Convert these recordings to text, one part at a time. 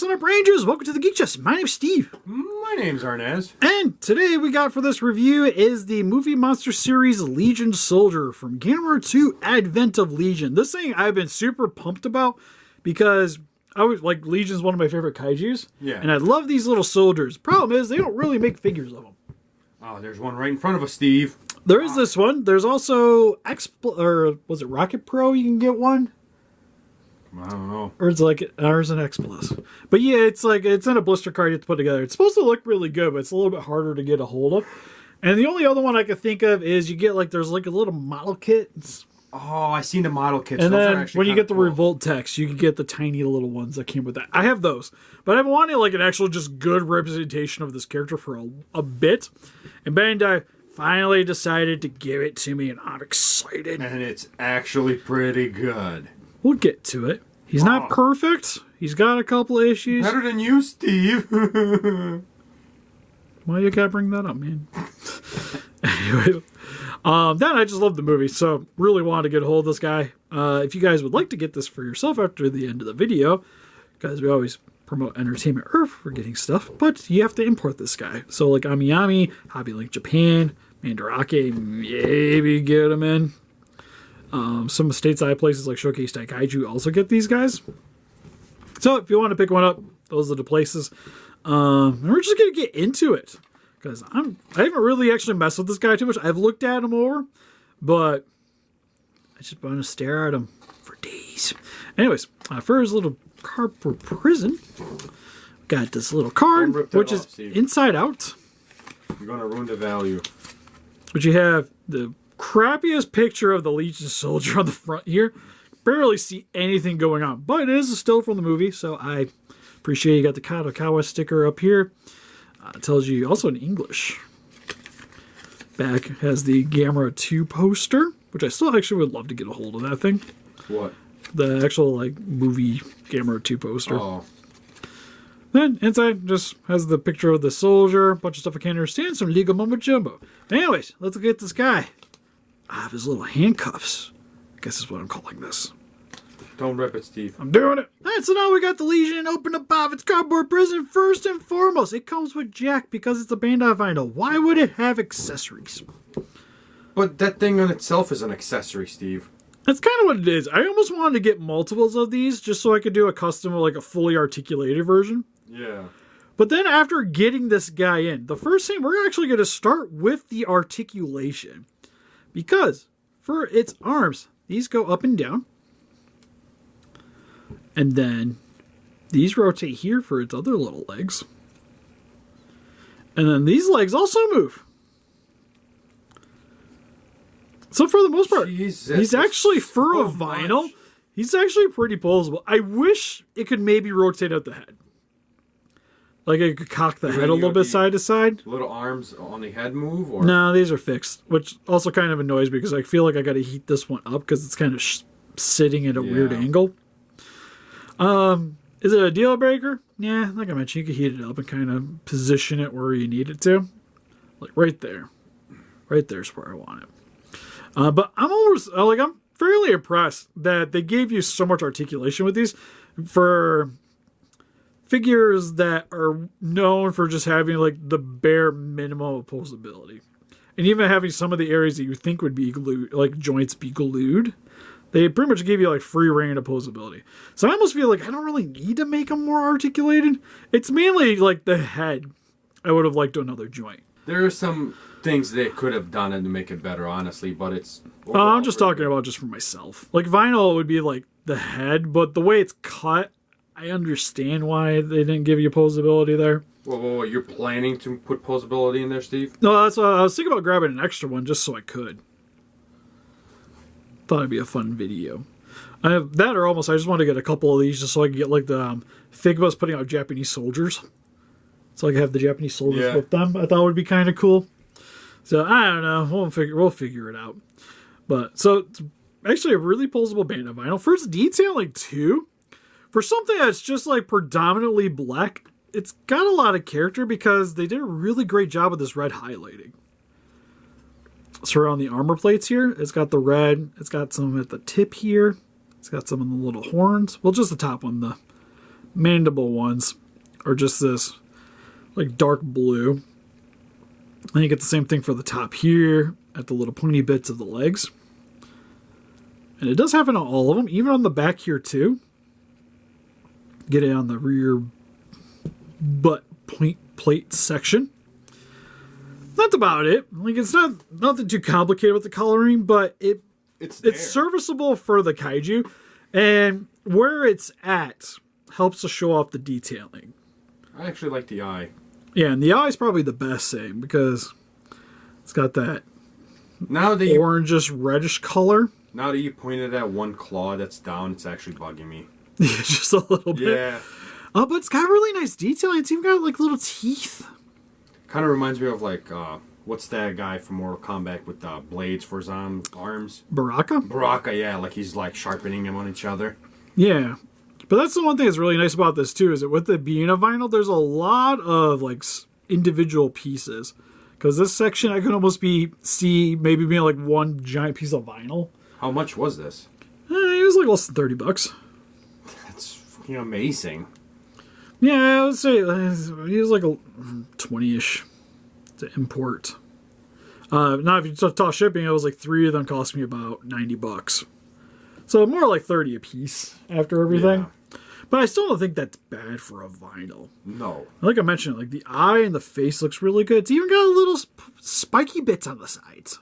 Listen up, Rangers! Welcome to the Geek Chest. My name's Steve. My name's Arnes. And today we got for this review is the movie monster series Legion Solider from Gamera 2 Advent of Legion. This thing I've been super pumped about because I was like, Legion's one of my favorite kaijus. Yeah. And I love these little soldiers. Problem is, they don't really make figures of them. Oh, there's one right in front of us, Steve. There is this one. There's also was it Rocket Pro? You can get one. I don't know. Or it's like ours an X Plus. But yeah, it's like it's in a blister card you have to put together. It's supposed to look really good, but it's a little bit harder to get a hold of. And the only other one I could think of is you get like there's like a little model kit. Oh, I seen the model kits. And those then are actually when you get the cool. Revolt text, you can get the tiny little ones that came with that. I have those. But I've wanted like an actual just good representation of this character for a bit. And Bandai finally decided to give it to me, and I'm excited. And it's actually pretty good. We'll get to it. He's not perfect. He's got a couple of issues. Better than you, Steve. Why you gotta bring that up, man? Anyway, then I just love the movie, so really wanted to get a hold of this guy. If you guys would like to get this for yourself after the end of the video, because we always promote Entertainment Earth for getting stuff, but you have to import this guy. So like Amiyami, Hobby Link Japan, Mandarake, maybe get him in. Some stateside places like Showcase Kaiju also get these guys. So if you want to pick one up, those are the places. And we're just gonna get into it because I haven't really actually messed with this guy too much. I've looked at him over, but I just want to stare at him for days. Anyways, for his little card for prison, got this little card which is inside out. You're gonna ruin the value. But you have the crappiest picture of the Legion soldier on the front here. Barely see anything going on, but it is a still from the movie, so I appreciate you got the Kadokawa sticker up here. It tells you also in English. Back has the Gamera 2 poster, which I still actually would love to get a hold of that thing. What? The actual like movie Gamera 2 poster. Oh. Then inside just has the picture of the soldier, a bunch of stuff I can't understand, some legal mumbo jumbo. Anyways, let's get this guy. I have his little handcuffs. I guess is what I'm calling this. Don't rip it, Steve. I'm doing it. Alright, so now we got the Legion open up of its cardboard prison. First and foremost, it comes with Jack because it's a Bandai vinyl. Why would it have accessories? But that thing on itself is an accessory, Steve. That's kind of what it is. I almost wanted to get multiples of these just so I could do a custom, like a fully articulated version. Yeah. But then after getting this guy in, the first thing, we're actually going to start with the articulation. Because for its arms, these go up and down. And then these rotate here for its other little legs. And then these legs also move. So for the most part, Jesus, he's actually, for a so vinyl, much. he's actually pretty posable. I wish it could maybe rotate out the head. Like it could cock the head a little bit side to side. Little arms on the head move? Or? No, these are fixed, which also kind of annoys me because I feel like I got to heat this one up because it's kind of sitting at a weird angle. Is it a deal breaker? Yeah, like I mentioned, you can heat it up and kind of position it where you need it to. Like right there. Right there's where I want it. But I'm fairly impressed that they gave you so much articulation with these for figures that are known for just having like the bare minimum opposability. And even having some of the areas that you think would be glued, like joints be glued, they pretty much give you like free reign opposability. So I almost feel like I don't really need to make them more articulated. It's mainly like the head I would have liked another joint. There are some things they could have done to make it better, honestly, but it's... I'm just talking about just for myself. Like vinyl would be like the head, but the way it's cut, I understand why they didn't give you posability there. Whoa, you're planning to put posability in there, Steve? No, that's I was thinking about grabbing an extra one just so I could. Thought it'd be a fun video. I have that, or almost I just want to get a couple of these just so I can get like the Figma's putting out Japanese soldiers. So I can have the Japanese soldiers with them. I thought it would be kind of cool. So I don't know. We'll figure it out. But so it's actually a really posable Bandai vinyl. First detailing too. For something that's just like predominantly black, it's got a lot of character because they did a really great job with this red highlighting. So around the armor plates here, it's got the red. It's got some at the tip here. It's got some on the little horns. Well, just the top one, the mandible ones are just this like dark blue. And you get the same thing for the top here at the little pointy bits of the legs. And it does have it on all of them, even on the back here too. Get it on the rear butt plate section. That's about it. Like, it's not nothing too complicated with the coloring, but it's serviceable for the kaiju, and where it's at helps to show off the detailing. I actually like the eye. Yeah, and the eye is probably the best thing because it's got that orangish reddish color. Now that you pointed at one claw that's down, it's actually bugging me. Yeah, just a little bit. Yeah. Oh, but it's got really nice detailing. It's even got like little teeth. Kind of reminds me of like, what's that guy from Mortal Kombat with blades for his arms? Baraka? Baraka, yeah. Like he's like sharpening them on each other. Yeah. But that's the one thing that's really nice about this too, is that with it being a vinyl, there's a lot of like individual pieces. Because this section I could almost see maybe being like one giant piece of vinyl. How much was this? It was like less than $30. That's fucking amazing. Yeah, I would say it was like a 20-ish to import. Now, if you talk shipping, it was like 3 of them cost me about $90. So more like 30 a piece after everything. Yeah. But I still don't think that's bad for a vinyl. No. Like I mentioned, like the eye and the face looks really good. It's even got a little spiky bits on the sides.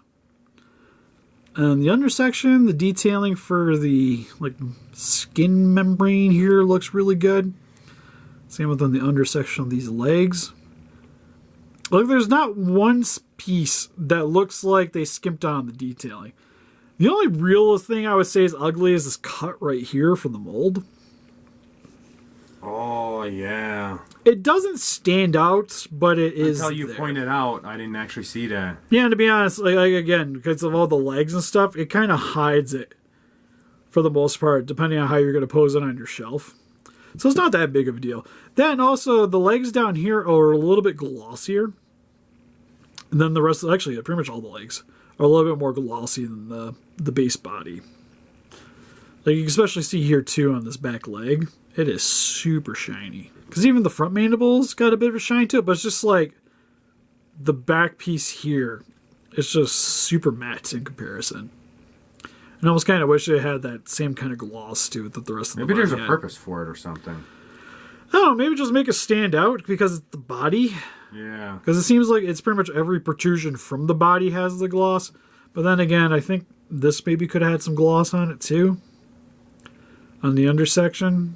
And the undersection, the detailing for the like skin membrane here looks really good. Same with on the undersection of these legs. Look, there's not one piece that looks like they skimped on the detailing. The only real thing I would say is ugly is this cut right here from the mold. Oh, yeah. It doesn't stand out, but it is Until you there. pointed out, I didn't actually see that. Yeah, and to be honest, like again, because of all the legs and stuff, it kind of hides it for the most part, depending on how you're going to pose it on your shelf. So it's not that big of a deal. Then also, the legs down here are a little bit glossier. And then the rest, actually, pretty much all the legs are a little bit more glossy than the base body. Like you can especially see here too on this back leg. It is super shiny. Because even the front mandibles got a bit of a shine to it, but it's just like the back piece here. It's just super matte in comparison. And I almost kind of wish it had that same kind of gloss to it that the rest of the body Maybe there's a had. purpose for it or something. I don't know, maybe just make it stand out because it's the body. Yeah. Because it seems like it's pretty much every protrusion from the body has the gloss. But then again, I think this maybe could have had some gloss on it too. On the undersection.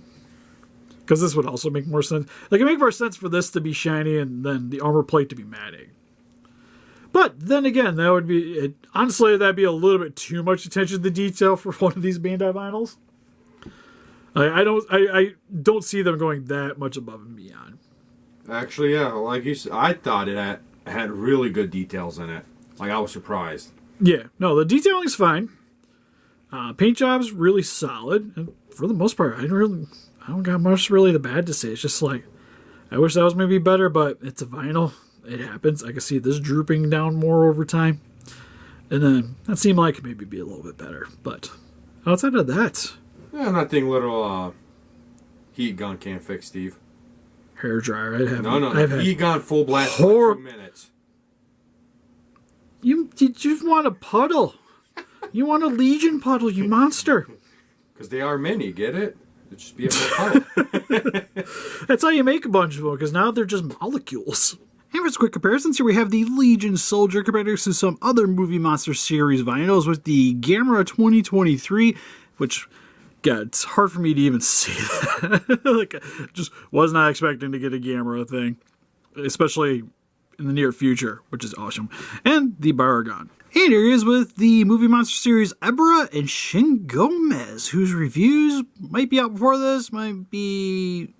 Because this would also make more sense. Like, it would make more sense for this to be shiny and then the armor plate to be matting. But then again, that would be... honestly, that'd be a little bit too much attention to detail for one of these Bandai vinyls. I don't see them going that much above and beyond. Actually, yeah, like you said, I thought it had really good details in it. Like, I was surprised. Yeah, no, the detailing's fine. Paint job's really solid. And for the most part, I don't got much really the bad to say. It's just like, I wish that was maybe better, but it's a vinyl. It happens. I can see this drooping down more over time. And then that seemed like maybe be a little bit better. But outside of that... Yeah, nothing little heat gun can't fix, Steve. Hair dryer. No. Heat gun full blast for 2 minutes. You just want a puddle. You want a Legion puddle, you monster. Because they are many, get it? It'd just be a puddle. That's how you make a bunch of them, because now they're just molecules. And for some quick comparisons, here we have the Legion Solider compared to some other Movie Monster series vinyls with the Gamera 2023, which... God, it's hard for me to even say that. Like, just was not expecting to get a Gamera thing, especially in the near future, which is awesome. And the Baragon. And here he is with the Movie Monster series Ebra and Shin Gomez, whose reviews might be out before this, might be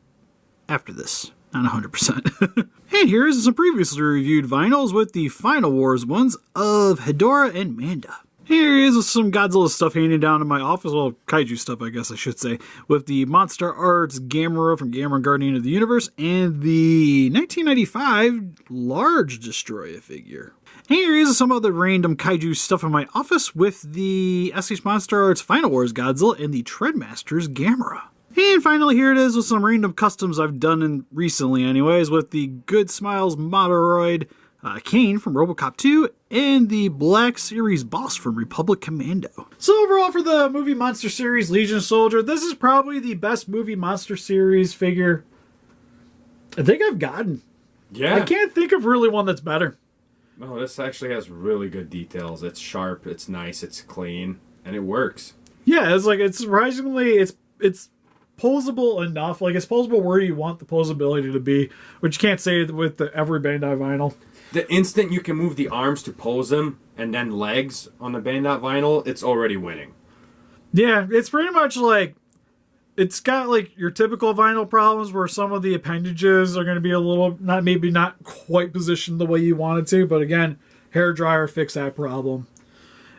after this. Not 100%. And here is some previously reviewed vinyls with the Final Wars ones of Hedorah and Manda. Here is some Godzilla stuff hanging down in my office. Well, Kaiju stuff, I guess I should say. With the Monster Arts Gamera from Gamera Guardian of the Universe and the 1995 Large Destroyer figure. And here is some other random Kaiju stuff in my office with the SH Monster Arts Final Wars Godzilla and the Treadmasters Gamera. And finally, here it is with some random customs I've done recently anyways, with the Good Smiles Moderoid Kane from RoboCop 2 and the Black Series boss from Republic Commando. So overall for the movie monster series Legion Soldier, this is probably the best movie monster series figure I think I've gotten. Yeah. I can't think of really one that's better. No, this actually has really good details. It's sharp, it's nice, it's clean, and it works. Yeah, it's surprisingly, it's posable enough. Like, it's posable where you want the posability to be, which you can't say with every Bandai vinyl. The instant you can move the arms to pose them, and then legs on the Bandai vinyl, it's already winning. Yeah, it's pretty much like, it's got like your typical vinyl problems where some of the appendages are going to be a little, maybe not quite positioned the way you want it to, but again, hairdryer fix that problem.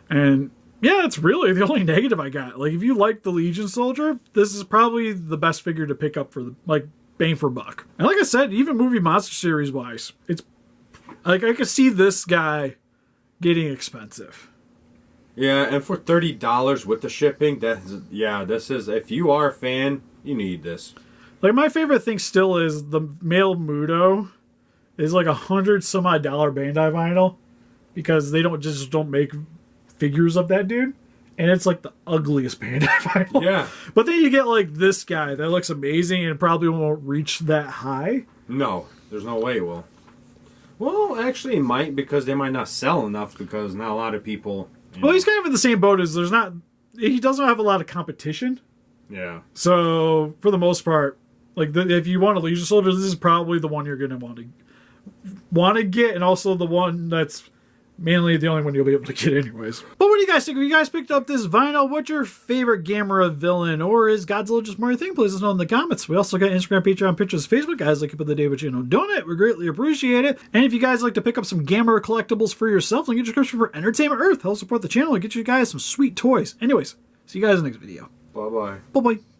And yeah, it's really the only negative I got. Like, if you like the Legion Soldier, this is probably the best figure to pick up for the, like, bang for buck. And like I said, even movie monster series wise, it's like I could see this guy getting expensive. Yeah, and for $30 with the shipping, this is, if you are a fan, you need this. Like, my favorite thing still is the male Mudo is like $100 some odd Bandai vinyl, because they don't make figures of that dude, and it's like the ugliest Bandai vinyl. Yeah. But then you get like this guy that looks amazing and probably won't reach that high. No, there's no way it will. Well, actually it might, because they might not sell enough, because not a lot of people... Well, he's kind of in the same boat as he doesn't have a lot of competition. Yeah. So, for the most part, like, if you want a Legion Soldier, this is probably the one you're going to want to get, and also the one that's mainly the only one you'll be able to get anyways. But what do you guys think? If you guys picked up this vinyl, what's your favorite Gamera villain? Or is Godzilla just more your thing? Please let us know in the comments. We also got Instagram, Patreon, pictures, Facebook. Guys, like up at the David Channel donate. We greatly appreciate it. And if you guys like to pick up some Gamera collectibles for yourself, link in the description for Entertainment Earth. Help support the channel and get you guys some sweet toys. Anyways, see you guys in the next video. Bye-bye. Bye-bye.